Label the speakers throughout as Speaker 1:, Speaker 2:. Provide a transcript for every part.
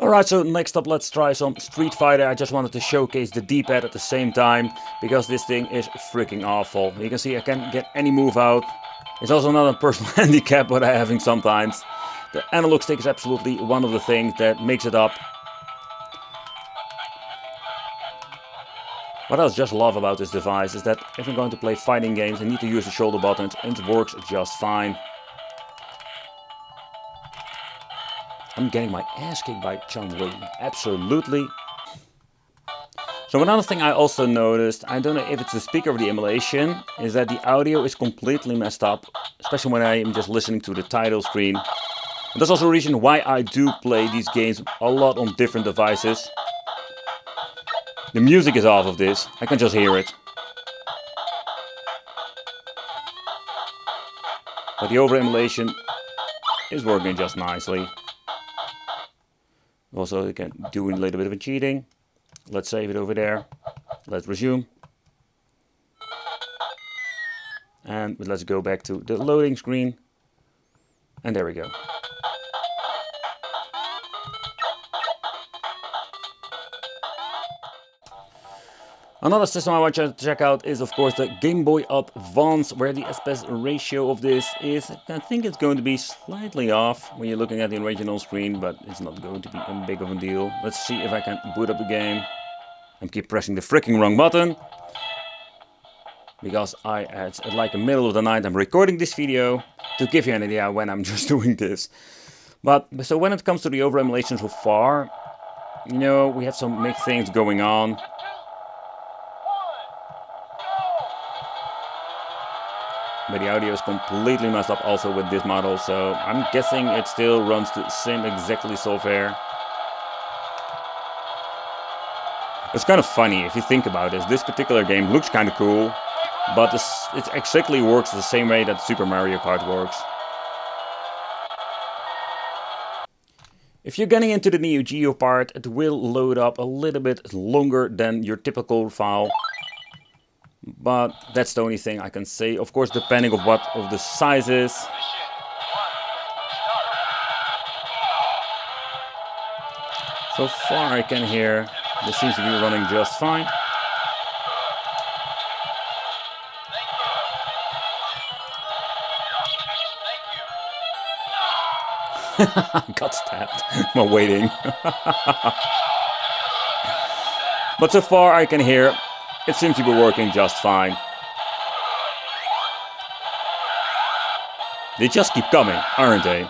Speaker 1: Alright, so next up let's try some Street Fighter. I just wanted to showcase the D-pad at the same time, because this thing is freaking awful. You can see I can't get any move out. It's also not a personal handicap what I'm having sometimes. The analog stick is absolutely one of the things that makes it up. What I just love about this device is that if I'm going to play fighting games, I need to use the shoulder buttons and it works just fine. I'm getting my ass kicked by Chun-Li, absolutely. So another thing I also noticed, I don't know if it's the speaker or the emulation, is that the audio is completely messed up, especially when I am just listening to the title screen. And that's also a reason why I do play these games a lot on different devices. The music is off of this, I can just hear it. But the overall emulation is working just nicely. Also, you can do a little bit of a cheating. Let's save it over there. Let's resume. And let's go back to the loading screen. And there we go. Another system I want you to check out is of course the Game Boy Advance, where the aspect ratio of this is, I think it's going to be slightly off when you're looking at the original screen, but it's not going to be a big of a deal. Let's see if I can boot up the game. And keep pressing the freaking wrong button. Because it's like the middle of the night, I'm recording this video to give you an idea when I'm just doing this. But so when it comes to the overall emulation so far, you know, we have some mixed things going on. But the audio is completely messed up also with this model, so I'm guessing it still runs the same exactly software. It's kind of funny if you think about this. This particular game looks kind of cool, but it exactly works the same way that Super Mario Kart works. If you're getting into the Neo Geo part, it will load up a little bit longer than your typical file. But that's the only thing I can say. Of course, depending on what of the size is. So far I can hear this seems to be running just fine. Got stabbed while waiting. But so far I can hear it seems to be working just fine. They just keep coming, aren't they?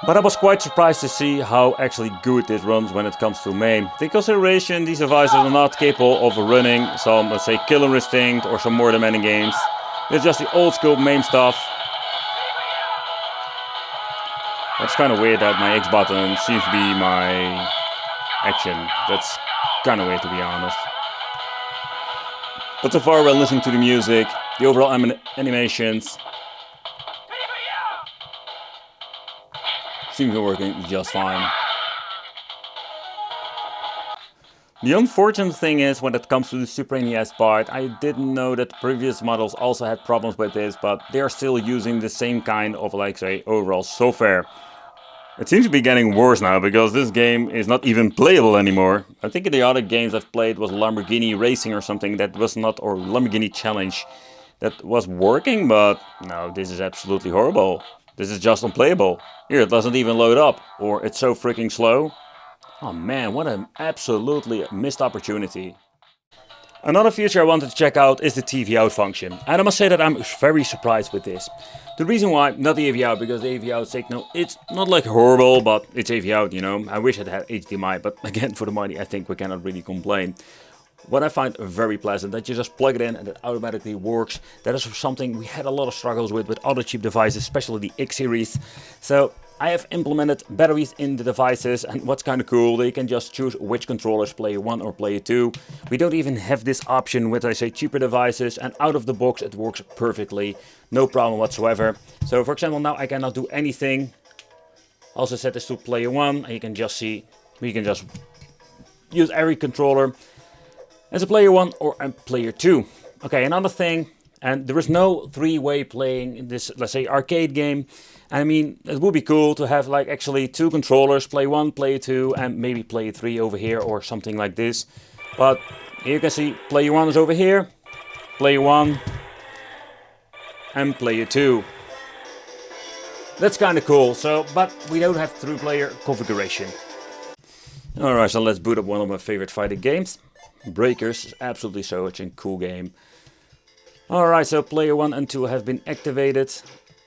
Speaker 1: But I was quite surprised to see how actually good this runs when it comes to MAME. Take consideration, these devices are not capable of running some, let's say, Killer Instinct or some more demanding games. It's just the old school MAME stuff. It's kind of weird that my X button seems to be my action. That's kind of weird, to be honest. But so far, when listening to the music, the overall animations seem to be working just fine. The unfortunate thing is, when it comes to the Super NES part, I didn't know that previous models also had problems with this, but they're still using the same kind of, like, say, overall software. It seems to be getting worse now, because this game is not even playable anymore. I think the other games I've played was Lamborghini Racing or something that was not, or Lamborghini Challenge, that was working, but no, this is absolutely horrible. This is just unplayable. Here, it doesn't even load up, or it's so freaking slow. Oh man, what an absolutely missed opportunity. Another feature I wanted to check out is the TV out function. And I must say that I'm very surprised with this. The reason why, not the AV out, because the AV out signal, it's not like horrible, but it's AV out, you know. I wish it had HDMI, but again, for the money, I think we cannot really complain. What I find very pleasant, that you just plug it in and it automatically works. That is something we had a lot of struggles with other cheap devices, especially the X series. So I have implemented batteries in the devices, and what's kind of cool, they can just choose which controllers, player 1 or player 2. We don't even have this option with, I say, cheaper devices, and out of the box it works perfectly, no problem whatsoever. So for example, now I cannot do anything. Also set this to player 1, and you can just see, we can just use every controller as a player 1 or a player 2. Okay, another thing, And there is no three-way playing in this, let's say, arcade game. I mean, it would be cool to have like actually two controllers, play one, play two, and maybe play three over here or something like this. But here you can see player one is over here, player one, and player two. That's kind of cool. So, but we don't have three-player configuration. Alright, so let's boot up one of my favorite fighting games. Breakers is absolutely such a cool game. Alright, so player 1 and 2 have been activated.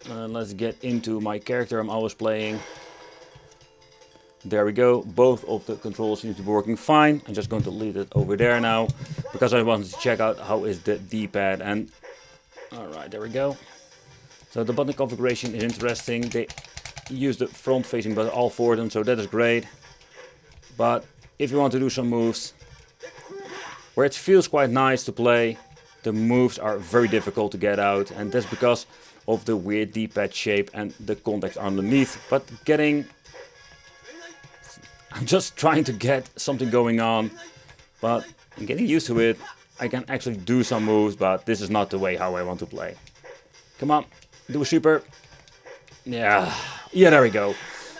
Speaker 1: Let's get into my character I'm always playing. There we go, both of the controls seem to be working fine. I'm just going to leave it over there now, because I wanted to check out how is the D-pad. And alright, there we go. So the button configuration is interesting. They use the front facing button all four of them, so that is great. But if you want to do some moves, where it feels quite nice to play, the moves are very difficult to get out, and that's because of the weird D-pad shape and the contact underneath. But I'm just trying to get something going on, but I'm getting used to it. I can actually do some moves, but this is not the way how I want to play. Come on, do a super. Yeah, there we go.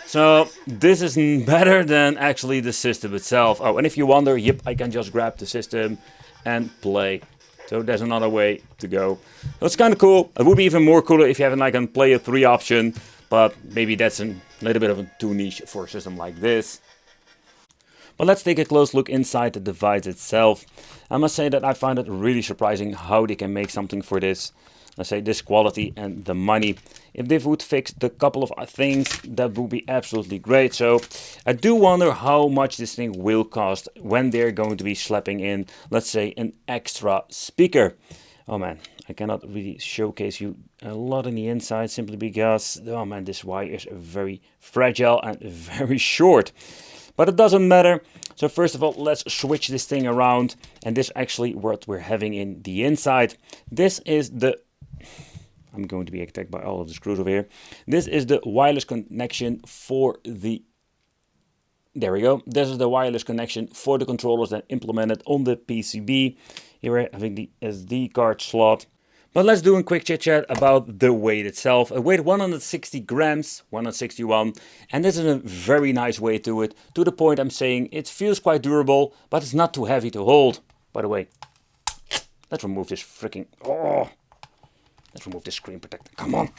Speaker 1: So this is better than actually the system itself. Oh, and if you wonder, yep, I can just grab the system and play. So there's another way to go. That's kind of cool. It would be even more cooler if you have like a player 3 option, but maybe that's a little bit of a too niche for a system like this. But let's take a close look inside the device itself. I must say that I find it really surprising how they can make something for this. Let's say this quality and the money. If they would fix the couple of things, that would be absolutely great. So I do wonder how much this thing will cost when they're going to be slapping in, let's say, an extra speaker. Oh man, I cannot really showcase you a lot on the inside simply because, oh man, this wire is very fragile and very short. But it doesn't matter. So first of all, let's switch this thing around. And this is actually what we're having in the inside. This is the... I'm going to be attacked by all of the screws over here. This is the wireless connection for the... There we go. This is the wireless connection for the controllers that implemented on the PCB. Here we're having the SD card slot. But let's do a quick chit chat about the weight itself. It weighs 160 grams, 161, and this is a very nice weight to it. To the point I'm saying it feels quite durable, but it's not too heavy to hold. By the way, let's remove this freaking... Oh! Let's remove this screen protector. Come on!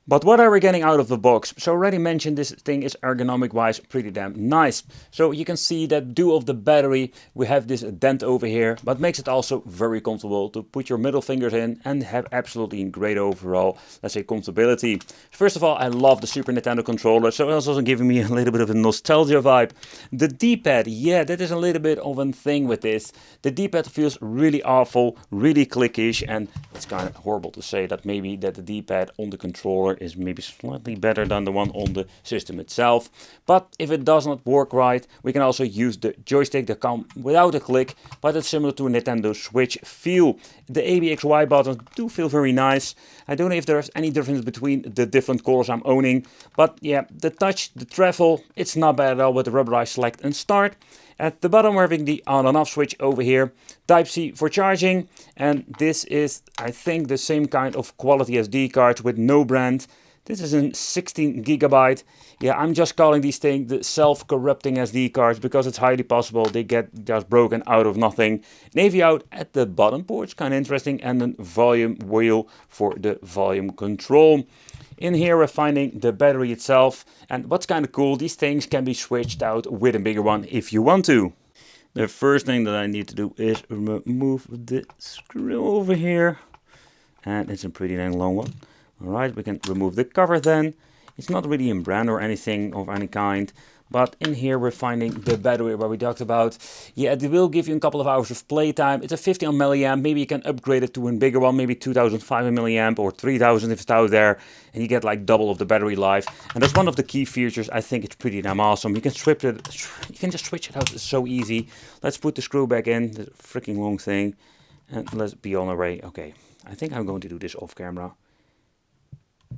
Speaker 1: But what are we getting out of the box? So I already mentioned this thing is ergonomic wise pretty damn nice. So you can see that due of the battery we have this dent over here, but makes it also very comfortable to put your middle fingers in and have absolutely great overall, let's say, comfortability. First of all, I love the Super Nintendo controller, so it's also giving me a little bit of a nostalgia vibe. The D-pad, yeah, that is a little bit of a thing with this. The D-pad feels really awful, really clickish, and it's kind of horrible to say that maybe that the D-pad on the controller is maybe slightly better than the one on the system itself. But if it does not work right, we can also use the joystick that comes without a click, but it's similar to a Nintendo Switch feel. The ABXY buttons do feel very nice. I don't know if there's any difference between the different colors I'm owning, but yeah, the touch, the travel, it's not bad at all with the rubberized select and start. At the bottom we're having the on and off switch over here, Type-C for charging, and this is, I think, the same kind of quality SD cards with no brand. This is a 16 gigabyte. Yeah, I'm just calling these things the self-corrupting SD cards because it's highly possible they get just broken out of nothing. Navy out at the bottom port, kind of interesting, and then volume wheel for the volume control. In here we're finding the battery itself, and what's kind of cool, these things can be switched out with a bigger one if you want to. The first thing that I need to do is remove the screw over here, and it's a pretty dang long one. Alright, we can remove the cover then. It's not really in brand or anything of any kind. But in here we're finding the battery where we talked about. Yeah, it will give you a couple of hours of playtime. It's a 50 milliamp. Maybe you can upgrade it to a bigger one, maybe 2005 milliamp or 3000 if it's out there. And you get like double of the battery life. And that's one of the key features. I think it's pretty damn awesome. You can switch it. You can just switch it out. It's so easy. Let's put the screw back in. The freaking long thing. And let's be on our way. Okay, I think I'm going to do this off camera.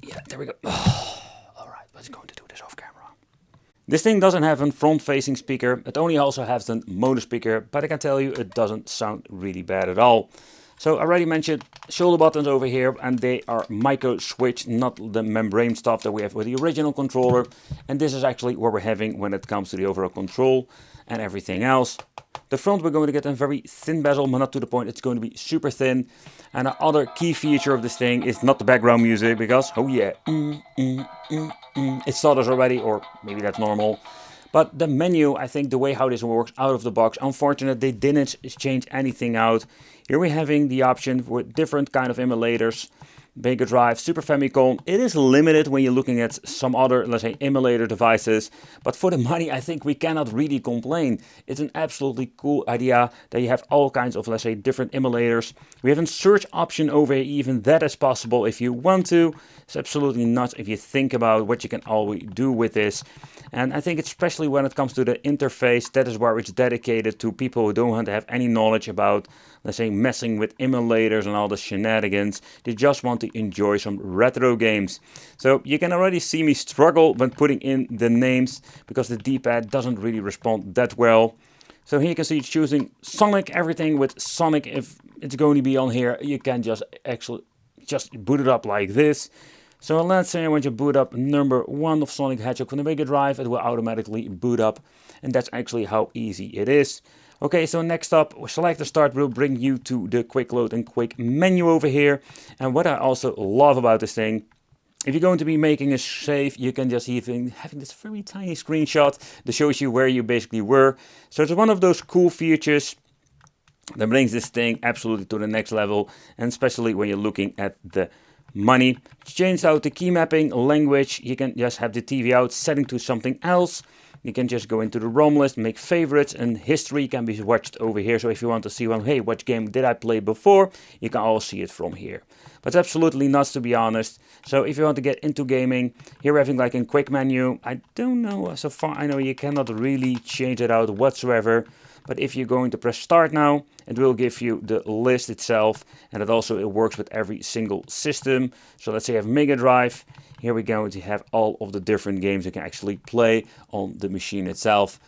Speaker 1: Yeah, there we go. Alright, let's go to do this off camera. This thing doesn't have a front-facing speaker, it only also has a mono speaker, but I can tell you it doesn't sound really bad at all. So I already mentioned shoulder buttons over here, and they are micro switch, not the membrane stuff that we have with the original controller. And this is actually what we're having when it comes to the overall control and everything else. The front we're going to get a very thin bezel, but not to the point it's going to be super thin. And the other key feature of this thing is not the background music, because oh yeah, it stutters already, or maybe that's normal. But the menu, I think the way how this works out of the box, unfortunately they didn't change anything out. Here we're having the option for different kind of emulators. Mega Drive, Super Famicom. It is limited when you're looking at some other, let's say, emulator devices. But for the money, I think we cannot really complain. It's an absolutely cool idea that you have all kinds of, let's say, different emulators. We have a search option over here, even that is possible if you want to. It's absolutely nuts if you think about what you can always do with this. And I think especially when it comes to the interface, that is where it's dedicated to people who don't want to have any knowledge about, let's say, messing with emulators and all the shenanigans. They just want to enjoy some retro games. So you can already see me struggle when putting in the names because the D-pad doesn't really respond that well. So here you can see it's choosing Sonic, everything with Sonic. If it's going to be on here, you can just boot it up like this. So let's say I want to boot up number 1 of Sonic the Hedgehog from the Mega Drive, it will automatically boot up, and that's actually how easy it is. Okay, so next up, select the start will bring you to the quick load and quick menu over here. And what I also love about this thing, if you're going to be making a save, you can just even having this very tiny screenshot that shows you where you basically were. So it's one of those cool features that brings this thing absolutely to the next level, and especially when you're looking at the money. Change out the key mapping language. You can just have the TV out, setting to something else. You can just go into the ROM list, make favorites, and history can be watched over here. So if you want to see, well, hey, what game did I play before? You can all see it from here. But it's absolutely nuts, to be honest. So if you want to get into gaming, here we're having like a quick menu. I don't know, so far I know you cannot really change it out whatsoever. But if you're going to press start now, it will give you the list itself, and it works with every single system. So let's say you have Mega Drive. Here we're going to have all of the different games you can actually play on the machine itself.